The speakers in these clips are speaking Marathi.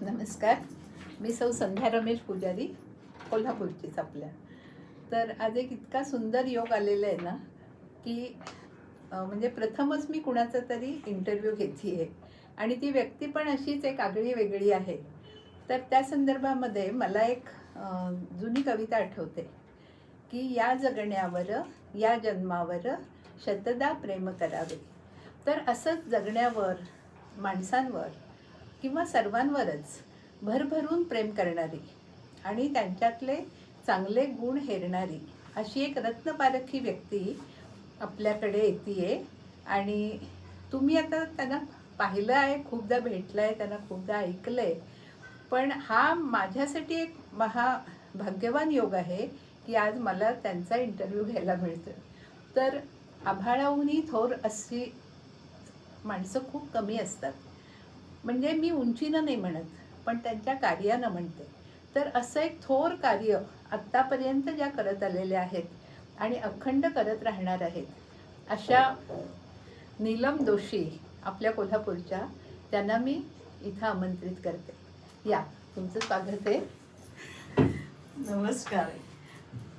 नमस्कार. मी सौ संध्या रमेश पुजारी, कोल्हापूरचीच आपल्या. तर आज एक इतका सुंदर योग आलेला आहे ना की म्हणजे प्रथमच मी कुणाचा तरी इंटरव्ह्यू घेतली आहे आणि ती व्यक्ती पण अशीच एक आगळी वेगळी आहे. तर त्या संदर्भामध्ये मला एक जुनी कविता आठवते की या जगण्यावर या जन्मावर शतदा प्रेम करावे. तर असंच जगण्यावर, माणसांवर किंवा सर्वांवरच भरभरून प्रेम करणारी आणि त्यांच्यातले चांगले गुण हेरणारी अशी एक रत्नपारखी व्यक्ती आपल्याकडे येते. आणि तुम्ही आता त्यांना पाहिलं आहे, खूपदा भेटलं आहे, त्यांना खूपदा ऐकलं आहे. पण हा माझ्यासाठी एक भाग्यवान योग आहे की आज मला त्यांचा इंटरव्ह्यू घ्यायला मिळतो. तर आभाळाहूनही थोर अशी माणसं खूप कमी असतात. म्हणजे मी उंचीनं नाही म्हणत, पण त्यांच्या कार्यानं म्हणते. तर असं एक थोर कार्य आत्तापर्यंत ज्या करत आलेल्या आहेत आणि अखंड करत राहणार आहेत, अशा नीलम जोशी आपल्या कोल्हापूरच्या, त्यांना मी इथं आमंत्रित करते. या, तुमचं स्वागत आहे. नमस्कार.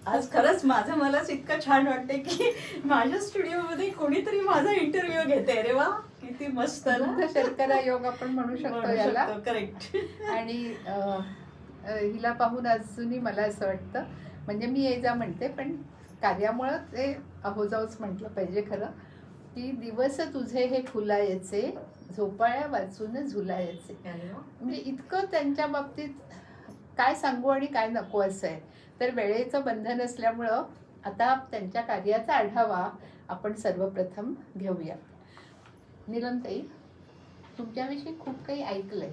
आज खरंच मलाच इतकं छान वाटते की माझ्या स्टुडिओमध्ये कोणीतरी माझा इंटरव्ह्यू घेते. अरे वा, किती मस्त ना. शर्करा योग आपण म्हणू शकतो याला. करेक्ट. आणि हिला पाहून अजूनही मला असं वाटतं, म्हणजे मी ये जा म्हणते, पण कार्यामुळं ते अहोजाऊच म्हटलं पाहिजे खरं, की दिवस तुझे हे फुलायचे, झोपाळ्या वाचून झुलायचे. म्हणजे इतकं त्यांच्या बाबतीत काय सांगू आणि काय नको असं आहे. तर वेळेचं बंधन असल्यामुळं आता त्यांच्या कार्याचा आढावा आपण सर्वप्रथम घेऊया. नीलमताई, तुमच्याविषयी खूप काही ऐकलं आहे.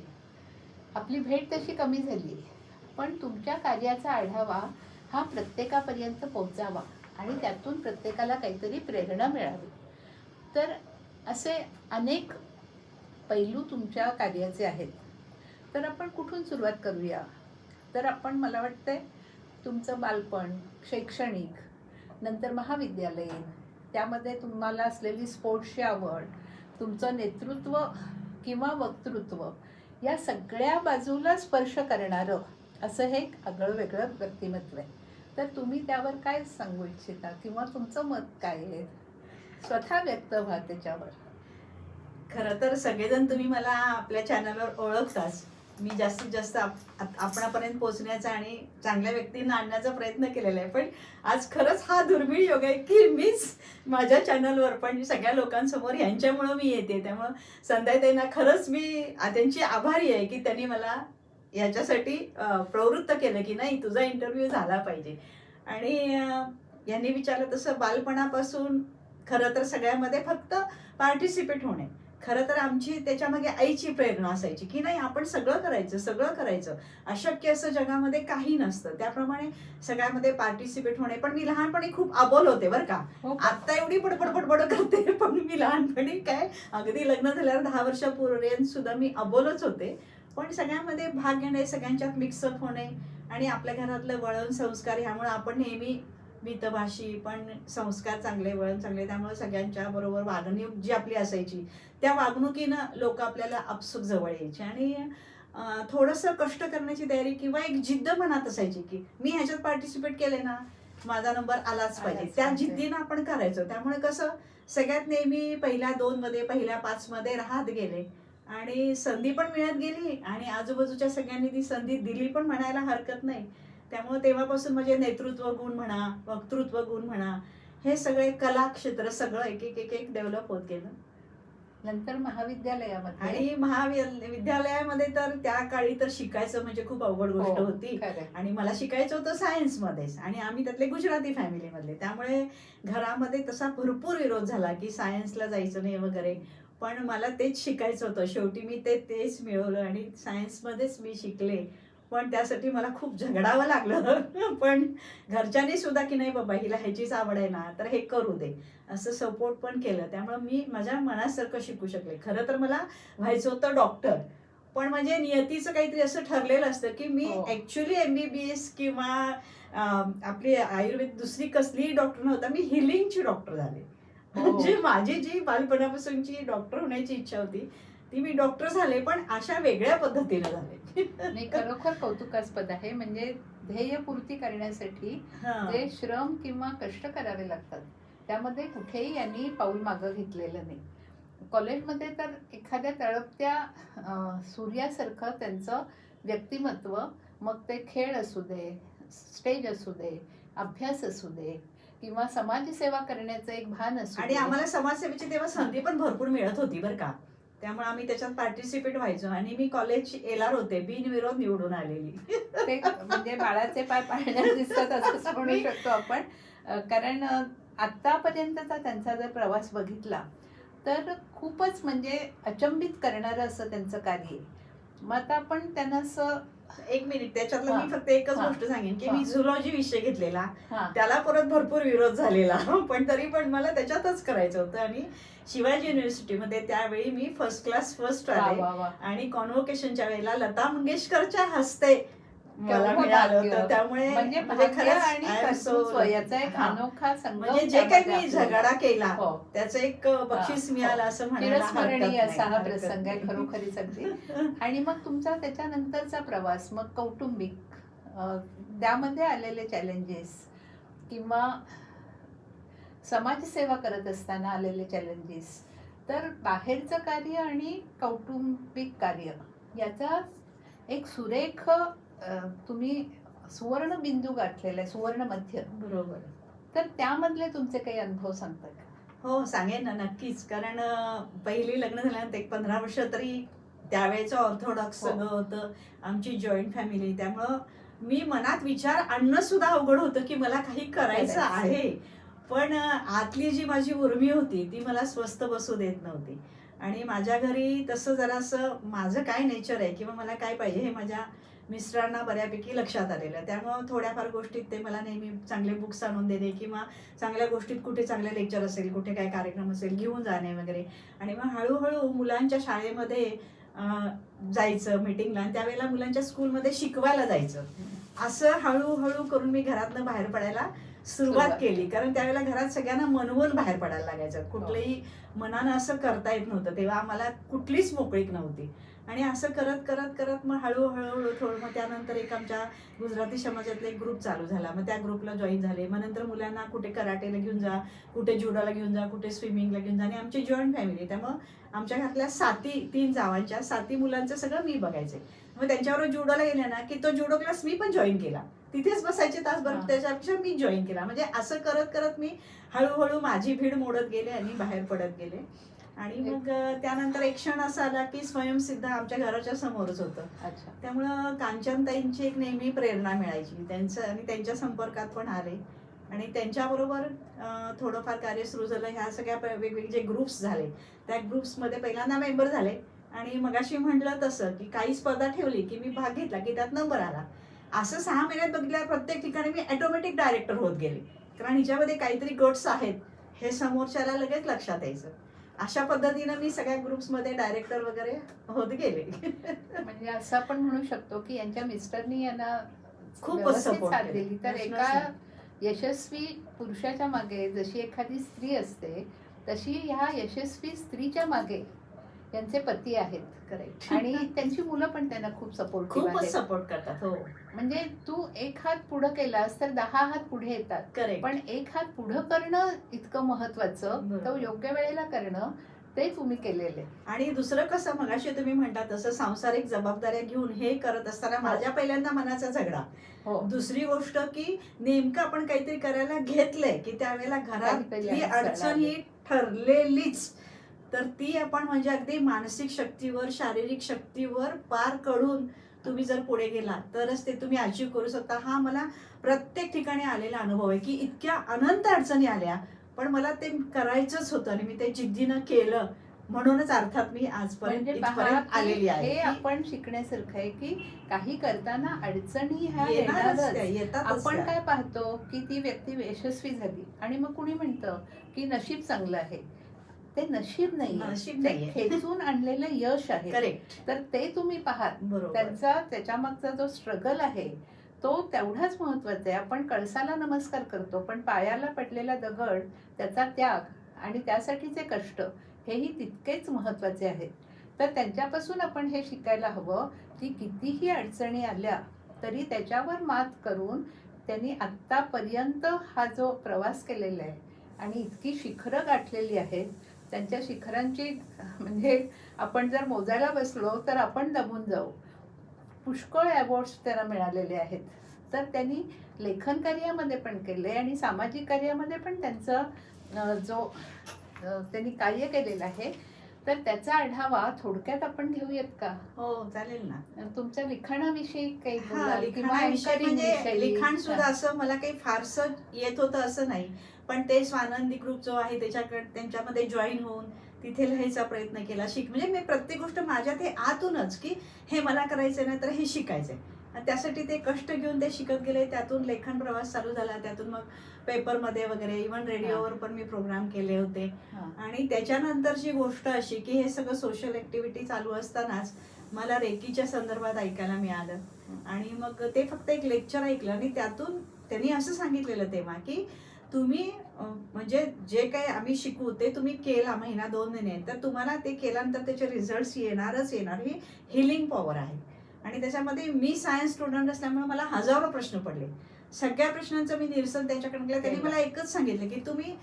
आपली भेट तशी कमी झाली, पण तुमच्या कार्याचा आढावा हा प्रत्येकापर्यंत पोहोचावा आणि त्यातून प्रत्येकाला काहीतरी प्रेरणा मिळावी. तर असे अनेक पैलू तुमच्या कार्याचे आहेत. तर आपण कुठून सुरुवात करूया? तर आपण, मला वाटतंय, तुमचं बालपण, शैक्षणिक, नंतर महाविद्यालयीन, त्यामध्ये तुम्हाला असलेली स्पोर्ट्सची आवड, तुमचं नेतृत्व किंवा वक्तृत्व, या सगळ्या बाजूला स्पर्श करणारं असं हे एक आगळं वेगळं व्यक्तिमत्व आहे. तर तुम्ही त्यावर काय सांगू इच्छिता किंवा तुमचं मत काय आहे? स्वतः व्यक्त व्हा त्याच्यावर. खरं तर सगळेजण तुम्ही मला आपल्या चॅनलवर ओळखताच. मी जास्तीत जास्त आपणापर्यंत पोहोचण्याचा आणि चांगल्या व्यक्तींना आणण्याचा प्रयत्न केलेला आहे. पण आज खरंच हा दुर्मिळ योग आहे की मीच माझ्या चॅनलवर, पण सगळ्या लोकांसमोर ह्यांच्यामुळं मी येते. त्यामुळं संध्याताईंना खरंच मी त्यांची आभारी आहे की त्यांनी मला याच्यासाठी प्रवृत्त केलं की नाही, तुझा इंटरव्ह्यू झाला पाहिजे. आणि यांनी विचारलं तसं बालपणापासून खरं तर सगळ्यामध्ये फक्त पार्टिसिपेट होणे. खरं तर आमची त्याच्यामागे आईची प्रेरणा असायची की नाही, आपण सगळं करायचं. अशक्य असं जगामध्ये काही नसतं. त्याप्रमाणे सगळ्यामध्ये पार्टिसिपेट होणे. पण मी लहानपणी खूप अबोल होते बरं का. आत्ता एवढी बडबड करते, पण मी लहानपणी काय, अगदी लग्न झाल्यावर 10 वर्षापूर्वी सुद्धा मी अबोलच होते. पण सगळ्यामध्ये भाग घेणे, सगळ्यांच्यात मिक्सअप होणे आणि आपल्या घरातलं वळण संस्कार ह्यामुळे आपण नेहमी मितभाषी, पण संस्कार चांगले, वळण चांगले, त्यामुळे सगळ्यांच्या बरोबर वागणूक जी आपली असायची, त्या वागणुकीनं लोक आपल्याला आपसूक जवळ यायचे. आणि थोडंसं कष्ट करण्याची तयारी किंवा एक जिद्द मनात असायची की मी ह्याच्यात पार्टिसिपेट केले ना, माझा नंबर आलाच पाहिजे. त्या जिद्दीनं आपण करायचो. त्यामुळे कसं, सगळ्यात नेहमी पहिल्या 2 मध्ये, पहिल्या 5 मध्ये राहत गेले आणि संधी पण मिळत गेली आणि आजूबाजूच्या सगळ्यांनी ती संधी दिली पण म्हणायला हरकत नाही. त्यामुळे तेव्हापासून म्हणजे नेतृत्व गुण म्हणा, वक्तृत्व गुण म्हणा, हे सगळे कला क्षेत्र सगळं एक एक डेव्हलप होत गेलं. नंतर महाविद्यालयामध्ये, आणि महाविद्यालयामध्ये तर त्या काळी तर शिकायचं म्हणजे खूप अवघड गोष्ट होती. आणि मला शिकायचं होतं सायन्समध्येच, आणि आम्ही त्यातले गुजराती फॅमिलीमधले, त्यामुळे घरामध्ये तसा भरपूर विरोध झाला की सायन्सला जायचं नाही वगैरे. पण मला तेच शिकायचं होतं. शेवटी मी तेच मिळवलं आणि सायन्समध्येच मी शिकले. पण त्यासाठी मला खूप झगडावं लागलं. पण घरच्यांनी सुद्धा की नाही बाबा, हिला ह्याचीच आवड आहे ना, तर हे करू दे, असं सपोर्ट पण केलं. त्यामुळे मी माझ्या मनासारखं शिकू शकले. खरं तर मला व्हायचं होतं डॉक्टर, पण म्हणजे नियतीचं काहीतरी असं ठरलेलं असतं की मी ऍक्च्युली MBBS किंवा आपली आयुर्वेद दुसरी कसलीही डॉक्टर नव्हता, मी हिलिंगची डॉक्टर झाले. म्हणजे माझी जी बालपणापासूनची डॉक्टर होण्याची इच्छा होती ती मी डॉक्टर झाले, पण अशा वेगळ्या पद्धतीने झाले. नाही, खरोखर कौतुकास्पद आहे. म्हणजे ध्येयपूर्ती करण्यासाठी हा. जे श्रम किंवा कष्ट करावे लागतात त्यामध्ये कुठेही यांनी पाऊल मागं घेतलेलं नाही. कॉलेजमध्ये तर एखाद्या तळपत्या सूर्यासारखं त्यांचं व्यक्तिमत्व, मग ते खेळ असू दे, स्टेज असू दे, अभ्यास असू दे किंवा समाजसेवा करण्याचं एक भान असू आणि दे. आम्हाला समाजसेवेची तेव्हा संधी पण भरपूर मिळत होती बरं का. त्यामुळे आम्ही त्याच्यात पार्टिसिपेट व्हायचो आणि मी कॉलेज एलार होते, बिनविरोध निवडून आलेली. ते म्हणजे बाळाचे पाय पाळण्यात दिसतात असंच म्हणू शकतो आपण. कारण आत्तापर्यंतचा त्यांचा जर प्रवास बघितला तर खूपच म्हणजे अचंबित करणारं असं त्यांचं कार्य आहे. मग आता आपण त्यांना असं एक मिनिट, त्याच्यातलं हा. मी फक्त एकच हा. गोष्ट सांगेन की हा. मी झुलॉजी विषय घेतलेला, हां त्याला परत भरपूर विरोध झालेला. पण तरी पण मला त्याच्यातच करायचं होतं आणि शिवाजी युनिव्हर्सिटीमध्ये त्यावेळी मी फर्स्ट क्लास फर्स्ट वा आले वा वा. आणि कॉन्व्होकेशनच्या वेळेला लता मंगेशकरच्या हस्ते मला केवढं मिळालं भाग्य. होतं. त्यामुळे म्हणजे म्हणजे भाग्य खरंच आणि I am कर्तृत्व so- याचा एक हा. अनोखा संगम म्हणजे जे काही त्यामध्ये मी आपल्याला- झगडा केला हो. त्याचं एक बक्षीस हा, मिळालं हो. असं म्हणायला हरकत चिरस्मरणीय असा हा नाही. प्रसंग आहे खरोखरीच अगदी. आणि मग तुमचा त्याच्यानंतरचा प्रवास, मग कौटुंबिक त्यामध्ये आलेले चॅलेंजेस किंवा समाजसेवा करत असताना आलेले चॅलेंजेस, तर बाहेरचं कार्य आणि कौटुंबिक कार्य याचा एक सुरेख तुम्ही सुवर्ण बिंदू गाठलेला आहे, सुवर्ण मध्य. बरोबर. तर त्यामधले तुमचे काही अनुभव सांगता का? हो, सांगेन ना, नक्कीच. कारण पहिली लग्न झाल्यानंतर एक 15 वर्ष तरी त्यावेळेचं ऑर्थोडॉक्स हो. सगळं होतं. आमची जॉईंट फॅमिली, त्यामुळं मी मनात विचार आणणं सुद्धा अवघड होतं की मला काही करायचं आहे. पण आतली जी माझी उर्मी होती ती मला स्वस्थ बसू देत नव्हती. आणि माझ्या घरी तसं जरासं माझं काय नेचर आहे किंवा मला काय पाहिजे हे माझ्या मिस्टरांना बऱ्यापैकी लक्षात आलेलं आहे. त्यामुळं थोड्याफार गोष्टीत ते मला नेहमी चांगले बुक्स आणून देणे किंवा चांगल्या गोष्टीत कुठे चांगले लेक्चर असेल, कुठे काय कार्यक्रम असेल घेऊन जाणे वगैरे. आणि मग हळूहळू मुलांच्या शाळेमध्ये जायचं मीटिंगला, आणि त्यावेळेला मुलांच्या स्कूलमध्ये शिकवायला जायचं. असं हळूहळू करून मी घरातनं बाहेर पडायला सुरुवात केली. कारण त्यावेळेला घरात सगळ्यांना मनवून बाहेर पडायला लागायचं. कुठलंही मनानं असं करता येत नव्हतं. तेव्हा आम्हाला कुठलीच मोकळीक नव्हती. आणि असं करत करत करत मग हळूहळू थोडं, मग त्यानंतर एक आमच्या गुजराती समाजातला एक ग्रुप चालू झाला. मग त्या ग्रुपला जॉईन झाले. मग नंतर मुलांना कुठे कराटेला घेऊन जा, कुठे जुडोला घेऊन जा, कुठे स्विमिंगला घेऊन जा. आणि आमची जॉईंट फॅमिली, त्यामुळं आमच्या घरातल्या 3 जावांच्या 7 मुलांचं सगळं मी बघायचे. मग त्यांच्याबरोबर जुडोला गेले ना की तो जुडो क्लास मी पण जॉईन केला. तिथेच बसायचे तासभर, त्याच्यापेक्षा मी जॉईन केला. म्हणजे असं करत करत मी हळूहळू माझी भीड मोडत गेले आणि बाहेर पडत गेले. आणि मग त्यानंतर एक क्षण असा आला की स्वयंसिद्ध आमच्या घराच्या समोरच होतं. अच्छा. त्यामुळं कांचनताईंची एक नेहमी प्रेरणा मिळायची त्यांचं, आणि त्यांच्या संपर्कात पण आले आणि त्यांच्याबरोबर थोडंफार कार्य सुरू झालं. ह्या सगळ्या वेगवेगळे जे ग्रुप्स झाले त्या ग्रुप्समध्ये पहिल्यांदा मेंबर झाले. आणि मगाशी म्हटलं तसं की काही स्पर्धा ठेवली की मी भाग घेतला की त्यात नंबर आला. असं 6 महिन्यात बघितल्या प्रत्येक ठिकाणी मी ऑटोमॅटिक डायरेक्टर होत गेले. कारण हिच्यामध्ये काहीतरी गट्स आहेत हे समोरच्याला लगेच लक्षात यायचं. अशा पद्धतीनं मी सगळ्या ग्रुप्समध्ये डायरेक्टर वगैरे होत गेले. म्हणजे असं आपण म्हणू शकतो की यांच्या मिस्टरनी यांना खूपच व्यवस्थित support साथ केलं. दिली. तर प्रश्नच एका नाही. यशस्वी पुरुषाच्या मागे जशी एखादी स्त्री असते तशी ह्या यशस्वी स्त्रीच्या मागे त्यांचे पती आहेत. करेक्ट. आणि त्यांची मुलं पण त्यांना खूप सपोर्टिव्ह खूपच आहेत. सपोर्ट करतात. हो, म्हणजे तू एक हात पुढं केलास तर 10 हात पुढे येतात. करेक्ट. पण एक हात पुढं करणं इतकं महत्वाचं, बरोबर. तो योग्य वेळेला करणं, ते तुम्ही केलेले. आणि दुसरं कसं, मगाशी तुम्ही म्हणता तसं सांसारिक जबाबदाऱ्या घेऊन हे करत असताना माझ्या पहिल्यांदा मनाचा झगडा. हो. दुसरी गोष्ट की नेमकं आपण काहीतरी करायला घेतलंय की त्यावेळेला काहीतरी घरातली अडचण ही ठरलेलीच, तर ती आपण म्हणजे अगदी मानसिक शक्तीवर, शारीरिक शक्तीवर पार करून तुम्ही जर पुढे गेला तरच ते तुम्ही अचीव करू शकता. हा मला प्रत्येक ठिकाणी आलेला अनुभव आहे की इतक्या अनंत अडचणी आल्या पण मला ते करायचंच होतं आणि मी ते जिद्दीनं केलं. म्हणूनच अर्थात मी आजपर्यंत म्हणजे पहा इथपर्यंत की आलेली आहे. हे आपण शिकण्यासारखं आहे की काही करताना अडचणी ह्या येणारच त्या, येणारच. येतातच आपण त्या. काय पाहतो की ती व्यक्ती यशस्वी झाली आणि मग कुणी म्हणतं की नशीब चांगलं आहे. ते नशीब नशीब नाहीये, ते नाहीये. खेचून आणलेलं यश आहे. करेक्ट. तर ते तुम्ही पाहात. बरोबर. त्याच्या मागचा जो स्ट्रगल आहे तो तेवढाच महत्वाचा आहे. आपण कळसाला नमस्कार करतो पण पायाला पडलेला दगड, त्याचा त्याग आणि त्यासाठीचे कष्ट हेही तितकेच महत्वाचे आहेत. तर त्यांच्यापासून आपण हे शिकायला हवं की कितीही अडचणी आल्या तरी त्याच्यावर मात करून त्यांनी आत्तापर्यंत हा जो प्रवास केलेला आहे आणि इतकी शिखरं गाठलेली आहेत, त्यांच्या शिखरांची म्हणजे आपण जर मोजायला बसलो तर आपण दमून जाऊ. पुष्कळ अवॉर्ड्स त्यांना मिळालेले आहेत. तर त्यांनी लेखन कार्यामध्ये पण केले आणि सामाजिक कार्यामध्ये पण त्यांचं त्यांनी कार्य केलेलं आहे. तर त्याचा आढावा थोडक्यात आपण घेऊयात का? हो चालेल ना. तुमच्या लिखाणाविषयी काही हा, बोलाल किंवा लिखाणाविषयी anchoring म्हणजे विषयी? लिखाण सुद्धा असं मला काही फारसं येत होतं असं नाही, पण ते स्वानंदी ग्रुप जो आहे त्यांच्यामध्ये जॉईन होऊन तिथे लिहायचा प्रयत्न केला. म्हणजे मी प्रत्येक गोष्ट माझ्यात हे आतूनच की हे मला करायचंय ना तर हे शिकायचंय, आणि त्यासाठी ते कष्ट घेऊन ते शिकत गेले. त्यातून लेखन प्रवास चालू झाला. त्यातून मग पेपरमध्ये वगैरे, इव्हन रेडिओवर पण मी प्रोग्राम केले होते. हा. आणि त्याच्यानंतरची गोष्ट अशी की हे सगळं सोशल ऍक्टिव्हिटी चालू असतानाच मला रेकीच्या संदर्भात ऐकायला मिळालं. आणि मग ते फक्त एक लेक्चर ऐकलं आणि त्यातून त्यांनी असं सांगितलेलं तेव्हा की तुम्ही म्हणजे जे काही आम्ही शिकू ते तुम्ही केला महिना 2 महिने तर तुम्हाला ते केल्यानंतर त्याचे रिझल्ट येणारच येणार. ही हिलिंग पॉवर आहे. आणि त्याच्यामध्ये मी सायन्स स्टुडंट असल्यामुळे मला हजारो प्रश्न पडले. सगळ्या प्रश्नांचं मी निरसन त्यांच्याकडे केलं. त्यांनी मला एकच सांगितलं की तुम्ही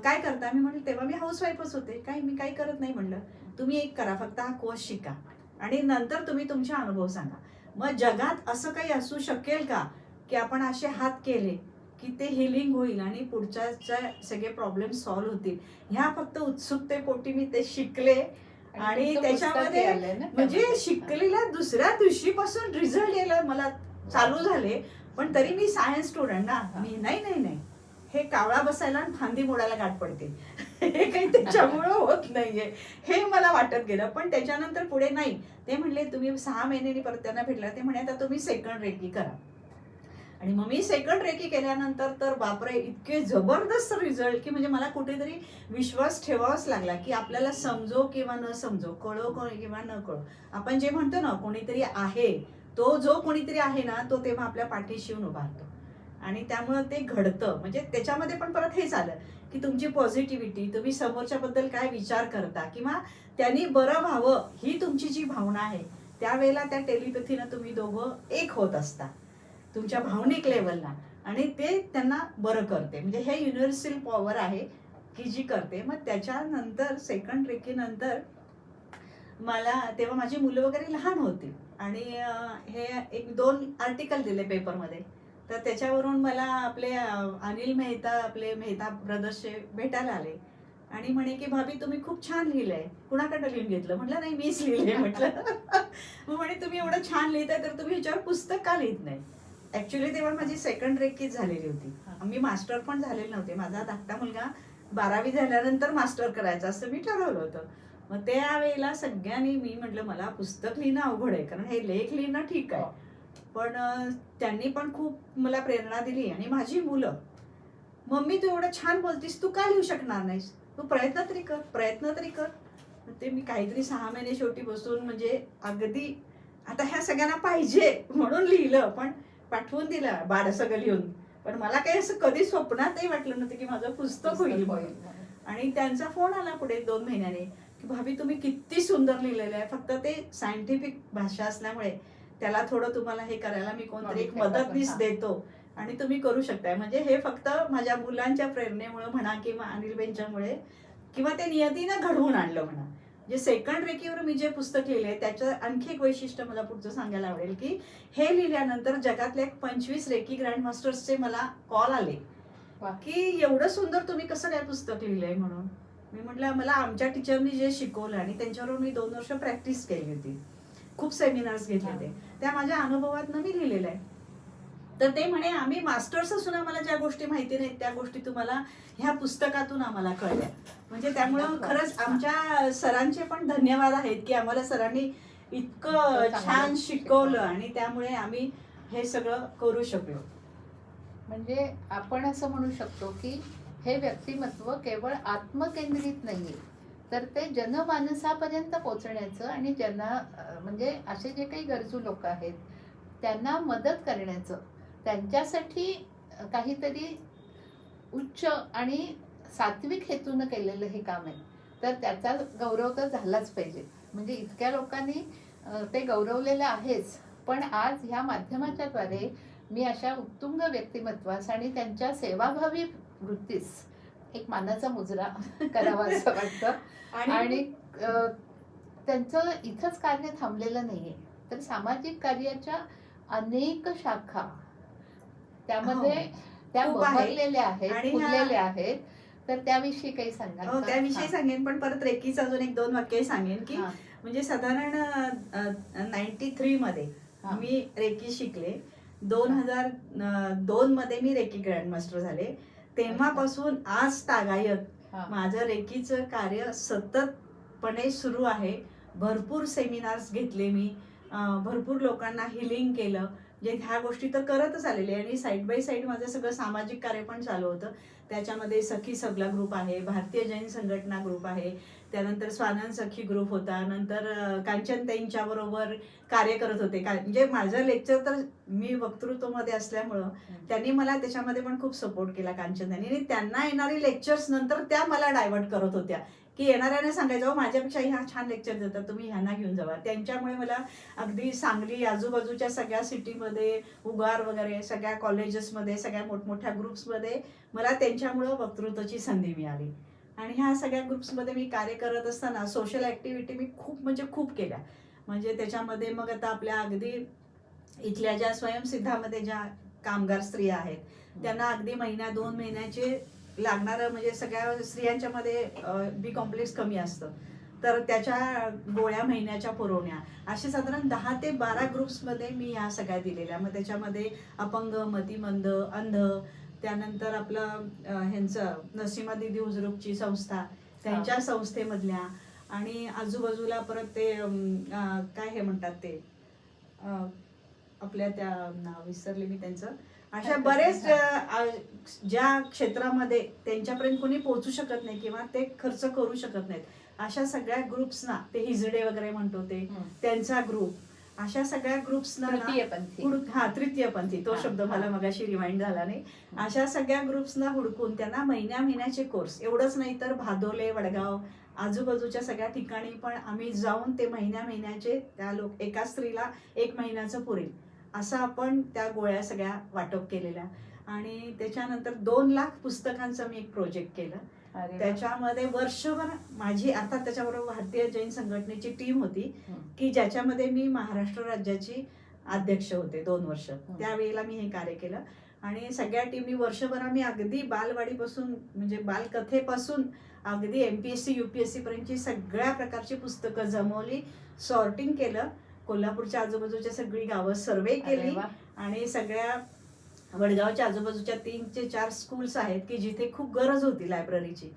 काय करता. मी म्हटलं तेव्हा मी हाऊसवाईफच होते, मी काही करत नाही. म्हणलं तुम्ही एक करा, फक्त हा कोर्स शिका आणि नंतर तुम्ही तुमचे अनुभव सांगा. मग जगात असं काही असू शकेल का की आपण असे हात केले की ते हिलिंग होईल आणि पुढच्या सगळे प्रॉब्लेम सॉल्व्ह होतील. ह्या फक्त उत्सुकतेपोटी मी ते शिकले. आणि त्याच्यामध्ये म्हणजे शिकलेल्या दुसऱ्या दिवशीपासून रिझल्ट यायला मला चालू झाले. पण तरी मी सायन्स स्टुडंट ना, मी नाही हे कावळा बसायला आणि फांदी मोडायला गाठ पडते, हे काही त्याच्यामुळं होत नाहीये हे मला वाटत गेलं. पण त्याच्यानंतर पुढे नाही, ते म्हणले तुम्ही 6 महिन्यांनी परत त्यांना भेटला. ते म्हणे आता तुम्ही सेकंड रेकी करा. आणि मग मी सेकंड रेकी केल्यानंतर तर बापरे इतके जबरदस्त रिझल्ट की म्हणजे मला कुठेतरी विश्वास ठेवावाच लागला की आपल्याला समजो किंवा न समजो, कळो किंवा न कळो, आपण जे म्हणतो ना कोणीतरी आहे, तो जो कोणीतरी आहे ना तो तेव्हा आपल्या पाठीशी येऊन उभारतो. आणि त्यामुळं ते घडतं. म्हणजे त्याच्यामध्ये पण परत हेच आलं की तुमची पॉझिटिव्हिटी, तुम्ही समोरच्याबद्दल काय विचार करता किंवा त्यांनी बरं व्हावं ही तुमची जी भावना आहे, त्यावेळेला त्या टेलिपॅथीनं तुम्ही दोघं एक होत असता तुमच्या भावनिक लेवलला, आणि ते त्यांना बरं करते. म्हणजे हे युनिव्हर्सल पॉवर आहे की जी करते. मग त्याच्यानंतर सेकंड रेकी नंतर मला तेव्हा माझी मुलं वगैरे लहान होती आणि हे 1-2 आर्टिकल दिले पेपरमध्ये. तर त्याच्यावरून मला आपले अनिल मेहता, आपले मेहता ब्रदर्सचे भेटायला आले आणि म्हणे की भाभी तुम्ही खूप छान लिहिलंय, कुणाकडनं लिहून घेतलं. म्हटलं नाही मीच लिहिलंय म्हटलं. मग म्हणे तुम्ही एवढं छान लिहिताय तर तुम्ही ह्याच्यावर पुस्तक का लिहित नाही. ऍक्च्युली तेव्हा माझी सेकंड रेकीच झालेली होती. मी मास्टर पण झालेले नव्हते. माझा धाकटा मुलगा 12वी झाल्यानंतर मास्टर करायचं असं मी ठरवलं होतं. मग त्यावेळेला सगळ्यांनी, मी म्हटलं मला पुस्तक लिहिणं अवघड आहे, कारण हे लेख लिहिणं ठीक आहे, पण त्यांनी पण खूप मला प्रेरणा दिली. आणि माझी मुलं, मम्मी तू एवढं छान बोलतीस, तू का लिहू शकणार नाहीस, तू प्रयत्न तरी कर. ते मी काहीतरी 6 महिने शेवटी बसून म्हणजे अगदी आता ह्या सगळ्यांना पाहिजे म्हणून लिहिलं, पण पाठवून दिलं बाळ सगळं लिहून. पण मला काही असं कधी स्वप्नातही वाटलं नव्हतं की माझं पुस्तक होईल. आणि त्यांचा फोन आला पुढे 2 महिन्याने की भाभी तुम्ही किती सुंदर लिहिलेलं आहे, फक्त ते सायंटिफिक भाषा असल्यामुळे त्याला थोडं तुम्हाला हे करायला मी कोणतरी एक मदतनीस देतो आणि तुम्ही करू शकताय. म्हणजे हे फक्त माझ्या मुलांच्या प्रेरणेमुळे म्हणा किंवा अनिलबेनच्यामुळे किंवा ते नियतीनं घडवून आणलं म्हणा. जे सेकंड रेकीवर मी जे पुस्तक लिहिले त्याचं आणखी एक वैशिष्ट्य मला पुढचं सांगायला आवडेल की हे लिहिल्यानंतर जगातल्या 25 रेकी ग्रँड मास्टर्सचे मला कॉल आले की एवढं सुंदर तुम्ही कसं काय पुस्तक लिहिलंय म्हणून. मी म्हटलं मला आमच्या टीचरनी जे शिकवलं आणि त्यांच्यावर मी 2 वर्ष प्रॅक्टिस केली होती, खूप सेमिनार्स घेतले होते, त्या माझ्या अनुभवातनं मी लिहिलेलं आहे. तर ते म्हणे आम्ही मास्टर्स असून आम्हाला ज्या गोष्टी माहिती नाहीत त्या गोष्टी तुम्हाला ह्या पुस्तकातून आम्हाला कळल्या. म्हणजे त्यामुळं खरंच आमच्या सरांचे पण धन्यवाद आहेत की आम्हाला सरांनी इतकं छान शिकवलं आणि त्यामुळे आम्ही हे सगळं करू शकलो. म्हणजे आपण असं म्हणू शकतो की हे व्यक्तिमत्व केवळ आत्मकेंद्रित नाहीये, तर ते जनमानसापर्यंत पोहोचण्याचं आणि म्हणजे असे जे काही गरजू लोक आहेत त्यांना मदत करण्याचं, त्यांच्यासाठी काहीतरी उच्च आणि सात्विक हेतून केलेलं हे काम आहे. तर त्याचा गौरव तर झालाच पाहिजे. म्हणजे इतक्या लोकांनी ते गौरवलेलं आहेच, पण आज ह्या माध्यमाच्या द्वारे मी अशा उत्तुंग व्यक्तिमत्वास आणि त्यांच्या सेवाभावी वृत्तीस एक मानाचा मुजरा करावा असं वाटतं. आणि त्यांचं इथंच कार्य थांबलेलं नाहीये, तर सामाजिक कार्याच्या अनेक शाखा त्यामध्ये त्या खूप आहे. बहरलेल्या आहेत, आणि फुललेल्या आहेत. तर त्याविषयी काही सांगाल हो, का? त्याविषयी हां. सांगेन, पण परत रेकीचं अजून 1-2 वाक्य सांगेन की हां. म्हणजे साधारण 93 मध्ये हां. मी रेकी शिकले. 2002 मध्ये मी रेकी ग्रँडमास्टर झाले. तेव्हापासून आज तागायत हां. माझं रेकीचं कार्य सततपणे सुरू आहे. भरपूर सेमिनार्स घेतले मी, भरपूर लोकांना हिलिंग केलं. म्हणजे ह्या गोष्टी तर करतच आलेले आणि साईड बाय साईड माझं सगळं सामाजिक कार्य पण चालू होतं. त्याच्यामध्ये सखी सबला ग्रुप आहे, भारतीय जैन संघटना ग्रुप आहे, त्यानंतर स्वानंद सखी ग्रुप होता, नंतर कांचनताईंच्या बरोबर कार्य करत होते. म्हणजे माझं लेक्चर तर मी वक्तृत्वामध्ये असल्यामुळं त्यांनी मला त्याच्यामध्ये पण खूप सपोर्ट केला कांचनताईंनी. आणि त्यांना येणारी लेक्चर्स नंतर त्या मला डायव्हर्ट करत होत्या की येणाऱ्याने सांगायचं माझ्यापेक्षा ह्या छान लेक्चर देतात, तुम्ही ह्यांना घेऊन जावा. त्यांच्यामुळे मला अगदी सांगली आजूबाजूच्या सगळ्या सिटीमध्ये, उगार वगैरे सगळ्या कॉलेजेसमध्ये, सगळ्या मोठमोठ्या ग्रुप्समध्ये मला त्यांच्यामुळं वक्तृत्वाची संधी मिळाली. आणि ह्या सगळ्या ग्रुप्समध्ये मी कार्य करत असताना सोशल ॲक्टिव्हिटी मी खूप म्हणजे खूप केल्या. म्हणजे त्याच्यामध्ये मग आता आपल्या अगदी इथल्या ज्या स्वयंसिद्धामध्ये ज्या कामगार स्त्रिया आहेत त्यांना अगदी महिन्या 2 महिन्याचे लागणारं, म्हणजे सगळ्या स्त्रियांच्या मध्ये बी कॉम्प्लेक्स कमी असतं, तर त्याच्या गोळ्या महिन्याच्या पुरवण्या, असे साधारण 10 ते 12 ग्रुप्समध्ये मी ह्या सगळ्या दिलेल्या. मग त्याच्यामध्ये अपंग, मतिमंद, अंध, त्यानंतर आपलं ह्यांचं नसीमा दिदी हुजरूकची संस्था, त्यांच्या संस्थेमधल्या, आणि आजूबाजूला परत ते काय हे म्हणतात ते आपल्या त्या नाव विसरले मी त्यांचं. अशा बरेच ज्या क्षेत्रामध्ये त्यांच्यापर्यंत कोणी पोहोचू शकत नाही किंवा ते खर्च करू शकत नाहीत, अशा सगळ्या ग्रुप्सना, ते हिजडे वगैरे म्हणतो ते त्यांचा ग्रुप, अशा सगळ्या ग्रुप्सना तृतीयपंथी तो शब्द मला मगाशी रिमाइंड झाला नाही. अशा सगळ्या ग्रुप्सना हुडकून त्यांना महिन्याचे कोर्स, एवढंच नाही तर भादोले, वडगाव आजूबाजूच्या सगळ्या ठिकाणी पण आम्ही जाऊन ते महिन्याचे त्या एका स्त्रीला 1 महिन्याचं पुरेल असं आपण त्या गोळ्या सगळ्या वाटप केलेल्या. आणि त्याच्यानंतर 2 लाख पुस्तकांचं मी एक प्रोजेक्ट केलं. त्याच्यामध्ये वर्षभर माझी, अर्थात त्याच्याबरोबर भारतीय जैन संघटनेची टीम होती की ज्याच्यामध्ये मी महाराष्ट्र राज्याची अध्यक्ष होते 2 वर्ष. त्यावेळेला मी हे कार्य केलं. आणि सगळ्या टीमनी वर्षभर आम्ही अगदी बालवाडीपासून, म्हणजे बालकथेपासून अगदी MPSC UPSC पर्यंतची सगळ्या प्रकारची पुस्तकं जमवली, सॉर्टिंग केलं, कोल्हापूरच्या आजूबाजूच्या सगळी गावं सर्वे केली, आणि सगळ्या वडगावच्या आजूबाजूच्या 3 ते 4 स्कूल्स आहेत की जिथे खूप गरज होती लायब्ररीची,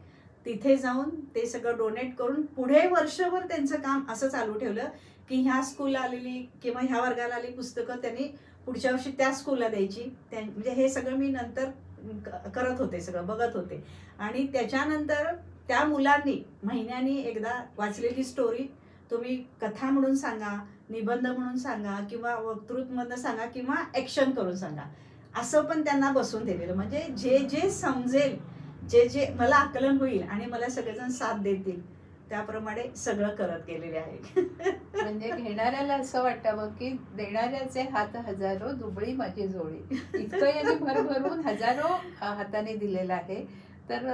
तिथे जाऊन ते सगळं डोनेट करून पुढे वर्षभर त्यांचं काम असं चालू ठेवलं की ह्या स्कूलला आलेली किंवा ह्या वर्गाला आलेली पुस्तकं त्यांनी पुढच्या वर्षी त्या स्कूलला द्यायची. म्हणजे हे सगळं मी नंतर करत होते, सगळं बघत होते. आणि त्याच्यानंतर त्या मुलांनी महिन्यानी एकदा वाचलेली स्टोरी तुम्ही कथा म्हणून सांगा, निबंध म्हणून सांगा, किंवा वक्तृत्वमधनं सांगा, किंवा ॲक्शन करून सांगा, असं पण त्यांना बसून दिलेलं. म्हणजे जे जे समजेल, जे जे मला आकलन होईल आणि मला सगळेजण साथ देतील त्याप्रमाणे सगळं करत गेलेले आहे. म्हणजे घेणाऱ्याला असं वाटावं की देणाऱ्याचे हात हजारो, दुबळी माझी जोडी, इतकं यांनी भरभरून हजारो हाताने दिलेलं आहे. तर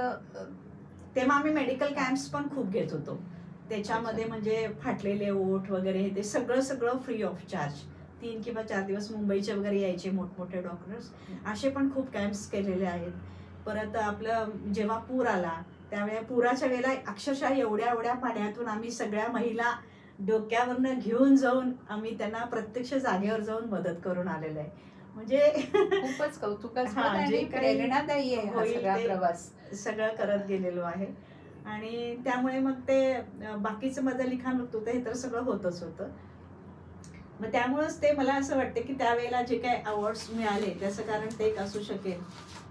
तेव्हा आम्ही मेडिकल कॅम्प्स पण खूप घेत होतो. त्याच्यामध्ये म्हणजे फाटलेले ओठ वगैरे ते सगळं फ्री ऑफ चार्ज. 3 किंवा 4 दिवस मुंबईचे वगैरे यायचे मोठमोठे डॉक्टर्स, असे पण खूप कॅम्प्स केलेले आहेत. परत आपलं जेव्हा पूर आला त्यावेळेला पुराच्या वेळेला अक्षरशः एवढ्या पाण्यातून आम्ही सगळ्या महिला डोक्यावरनं घेऊन जाऊन आम्ही त्यांना प्रत्यक्ष जागेवर जाऊन मदत करून आलेलो आहे. म्हणजे खूपच कौतुकास्पद आणि प्रेरणादायी आहे हा सगळा प्रवास. सगळं करत गेलेलो आहे. आणि त्यामुळे मग ते बाकीचं माझं लिखाण होतं हे तर सगळं होतच होतं. मग त्यामुळेच ते मला असं वाटतं की त्यावेळेला जे काही अवॉर्ड्स मिळाले त्याचं कारण ते एक असू शकेल.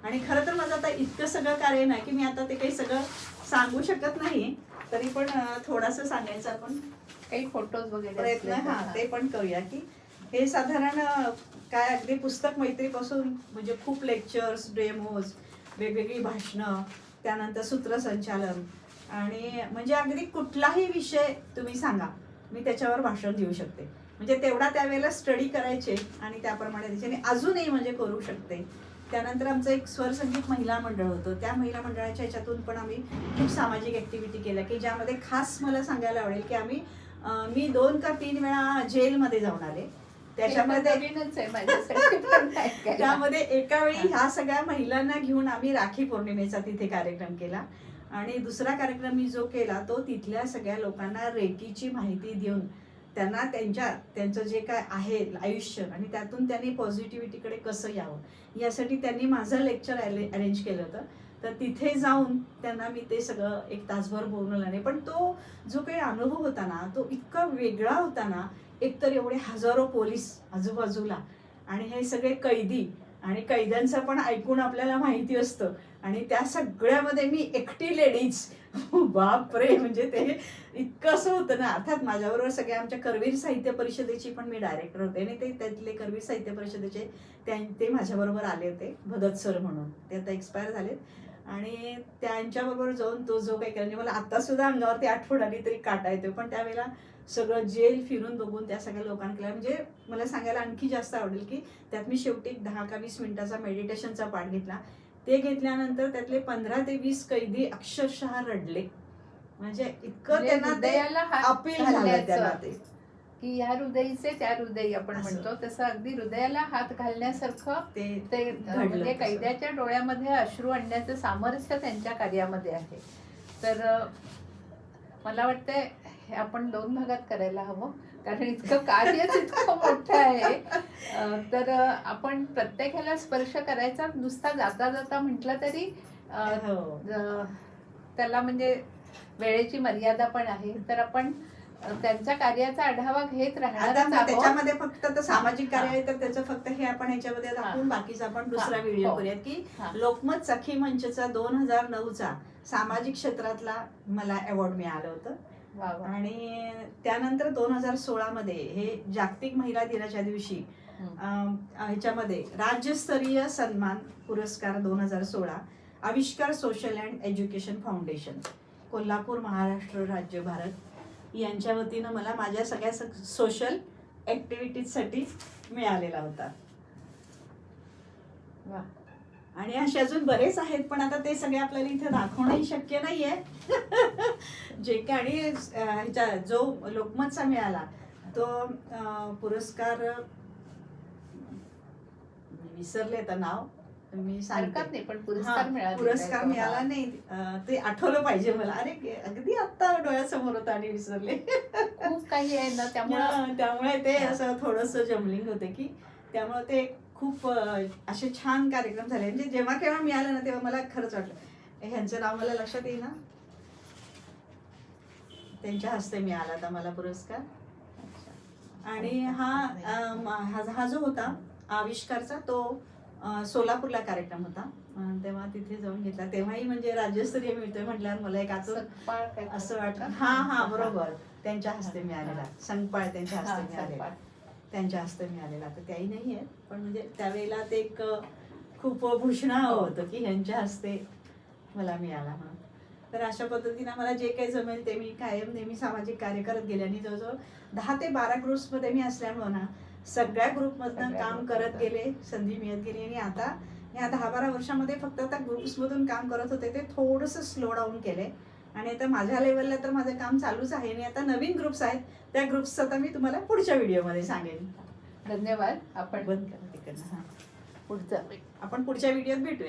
आणि खरं तर माझं आता इतकं सगळं कार्य नाही की मी आता ते काही सगळं सांगू शकत नाही, तरी पण थोडंसं सांगायचं आपण काही फोटोज वगैरे प्रयत्न ते पण करूया. की हे साधारण काय अगदी पुस्तक मैत्रीपासून म्हणजे खूप लेक्चर्स, डेमोज, वेगवेगळी भाषणं, त्यानंतर सूत्रसंचालन, आणि म्हणजे अगदी कुठलाही विषय तुम्ही सांगा मी त्याच्यावर भाषण देऊ शकते. म्हणजे तेवढा त्यावेळेला स्टडी करायचे आणि त्याप्रमाणे त्याच्याने अजूनही म्हणजे करू शकते. त्यानंतर आमचं एक स्वरसंगीत महिला मंडळ होतं. त्या महिला मंडळाच्या ह्याच्यातून पण आम्ही खूप सामाजिक ॲक्टिव्हिटी केल्या की ज्यामध्ये खास मला सांगायला आवडेल की मी 2 का 3 वेळा जेलमध्ये जाऊन आले. त्याच्यामध्ये नवीनच आहे माझ्यासाठी पण काय काय. त्यामध्ये एका वेळी ह्या सगळ्या महिलांना घेऊन आम्ही राखी पौर्णिमेचा तिथे कार्यक्रम केला. आणि दुसरा कार्यक्रम मी जो केला तो तिथल्या सगळ्या लोकांना रेकीची माहिती देऊन त्यांना त्यांचं जे काय आहे आयुष्य आणि त्यातून त्यांनी पॉझिटिव्हिटीकडे कसं यावं यासाठी त्यांनी माझं लेक्चर अरेंज केलं होतं. तर तिथे जाऊन त्यांना मी ते सगळं 1 तासभर बोलवलं नाही. पण तो जो काही अनुभव होता ना तो इतका वेगळा होता ना. एकतर एवढे हजारो पोलीस आजूबाजूला आणि हे सगळे कैदी आणि कैद्यांचं पण ऐकून आपल्याला माहिती असतं आणि त्या सगळ्यामध्ये मी एकटी लेडीज बापरे. म्हणजे ते इतकं असं होतं ना. अर्थात माझ्याबरोबर सगळे आमच्या करवीर साहित्य परिषदेची पण मी डायरेक्टर होते आणि ते त्यातले करवीर साहित्य परिषदेचे ते माझ्याबरोबर आले होते भदत सर म्हणून. ते आता एक्सपायर झालेत. आणि त्यांच्याबरोबर जाऊन तो जो काही म्हणजे मला आता सुद्धा अंगावरती आठवण आली तरी काटा येतो. पण त्यावेळेला सगळं जेल फिरून बघून त्या सगळ्या लोकांना केलं. म्हणजे मला सांगायला आणखी जास्त आवडेल की त्यात मी शेवटी 10 का 20 मिनिटाचा मेडिटेशनचा पाठ घेतला. ते घेतल्यानंतर त्यातले 15 ते 20 कैदी अक्षरशः रडले. म्हणजे इतकं त्यांना हृदयाला हात अपील झालं त्यांना ते की या हृदयीचे त्या हृदयी आपण असं. म्हणतो तसं अगदी हृदयाला हात घालण्यासारखं ते घडलं म्हणजे तसं. कैद्याच्या डोळ्यामध्ये अश्रू आणण्याचं सामर्थ्य त्यांच्या कार्यामध्ये आहे. तर मला वाटतंय हे आपण 2 भागात करायला हवं कारण इतकं कार्यच इतकं मोठं आहे. तर आपण प्रत्येकाला स्पर्श करायचा नुसता जाता जाता म्हटलं तरी त्याला म्हणजे वेळेची मर्यादा पण आहे. तर आपण त्यांच्या कार्याचा आढावा घेत राहणार त्याच्यामध्ये फक्त तर सामाजिक कार्य आहे तर त्याचं फक्त हे आपण ह्याच्यामध्ये दाखवून बाकीचा आपण दुसरा व्हिडिओ करूयात की लोकमत सखी मंचचा 2009चा सामाजिक क्षेत्रातला मला अवॉर्ड मिळालं होतं. आणि त्यानंतर 2016 मध्ये हे जागतिक महिला दिनाच्या दिवशी ह्याच्यामध्ये राज्यस्तरीय सन्मान पुरस्कार 2016 आविष्कार social and education foundation Kolhapur Maharashtra राज्य भारत यांच्या वतीनं मला माझ्या सगळ्या सोशल ॲक्टिव्हिटीजसाठी मिळालेला होता. आणि असे अजून बरेच आहेत पण आता ते सगळे आपल्याला इथे दाखवणंही शक्य नाहीये. जे काही ह्याच्या जो लोकमतचा मिळाला तो पुरस्कार विसरले तर नाव मी हरकत नाही पण पुरस्कार मिळाला नाही. ते आठवलं पाहिजे मला. अरे अगदी आता डोळ्यासमोर होतं आणि विसरले. खूप काही आहे ना त्यामुळे ते असं थोडंसं जमलिंग होते की त्यामुळे ते खूप असे छान कार्यक्रम झाले. म्हणजे जेव्हा केव्हा मिळालं ना तेव्हा मला खरंच वाटलं ह्यांचं नाव मला लक्षात येईल ना. त्यांच्या हस्ते मिळाला होता मला पुरस्कार. आणि हा जो होता आविष्कारचा तो सोलापूरला कार्यक्रम होता. तेव्हा तिथे जाऊन घेतला. तेव्हाही म्हणजे राज्यस्तरीय मिळतोय म्हटल्यावर मला एक असं वाटलं. हा बरोबर त्यांच्या हस्ते मिळालेला संकपाळ त्यांच्या हस्ते मिळालेला त्यांच्या हस्ते मिळालेला. तर त्याही नाही आहे पण म्हणजे त्यावेळेला ते एक खूप भूषण हवं होतं की ह्यांच्या हस्ते मला मिळाला म्हणून. तर अशा पद्धतीनं मला जे काही जमेल ते मी कायम नेहमी सामाजिक कार्य करत गेले. आणि जवळजवळ 10 ते 12 ग्रुप्समध्ये मी असल्यामुळं ना सगळ्या ग्रुपमधनं काम करत गेले. संधी मिळत गेली. आणि आता ह्या 10-12 वर्षामध्ये फक्त आता ग्रुप्समधून काम करत होते ते थोडंसं स्लो डाऊन केले. आणि आता माझ्या लेवलला तर माझं काम चालूच आहे. आणि आता नवीन ग्रुप्स आहेत त्या ग्रुप्स आता मी तुम्हाला पुढच्या व्हिडिओमध्ये सांगेन. धन्यवाद. आपण बंद करा तिकडनं. पुढचं आपण पुढच्या व्हिडिओत भेटूया.